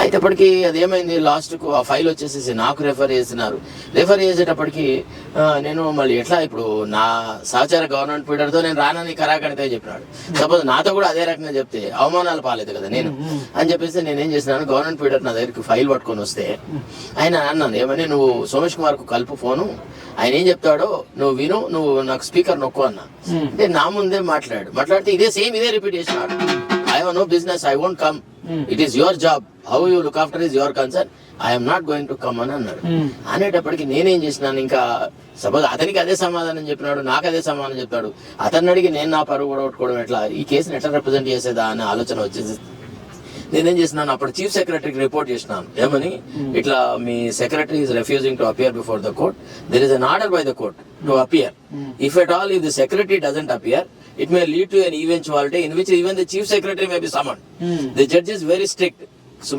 అయితేప్పటికి అదేమైంది, last కు ఆ file వచ్చేసేసి నాకు రెఫర్ చేసినారు. రెఫర్ చేసేటప్పటికి నేను మళ్ళీ ఎట్లా ఇప్పుడు నా సహచార గవర్నమెంట్ పీడర్తో నేను రానని కరాకడితే చెప్పినాడు. సపోజ్ నాతో కూడా అదే రకంగా చెప్తే అవమానాలు పాలేదు కదా నేను అని చెప్పేసి నేనేం చేసినాను, గవర్నమెంట్ పీడర్ నా దగ్గరికి ఫైల్ పట్టుకొని వస్తే ఆయన అన్నాను ఏమని, నువ్వు సోమేష్ కుమార్ కు కలుపు ఫోను, ఆయన ఏం చెప్తాడో నువ్వు విను, నువ్వు నాకు స్పీకర్ నొక్కు అన్నా. అంటే నా ముందే మాట్లాడితే ఇదే రిపీట్ చేసినాడు. I have no business, I won't come. It is your job. How you look after is your concern. I am not going to come అని అన్నాడు. అనేటప్పటికి నేనేం చేసినాను, ఇంకా సపోజ్ అతనికి అదే సమాధానం చెప్పినాడు, నాకు అదే సమాధానం చెప్పాడు. అతన్ని అడిగి నేను నా పరువు కొట్టుకోవడం ఎట్లా, ఈ కేసుని ఎట్లా రిప్రజెంట్ చేసేదా అనే ఆలోచన వచ్చేసి నేనేం చేసినాను, అప్పుడు చీఫ్ సెక్రటరీకి రిపోర్ట్ చేసినాను. ఏమని, ఇట్లా మీ secretary is refusing to appear before the court. There is an order by the court to appear. If at all, if the secretary doesn't appear, it may lead to an eventuality in which even the chief secretary may be summoned. The judge is very strict.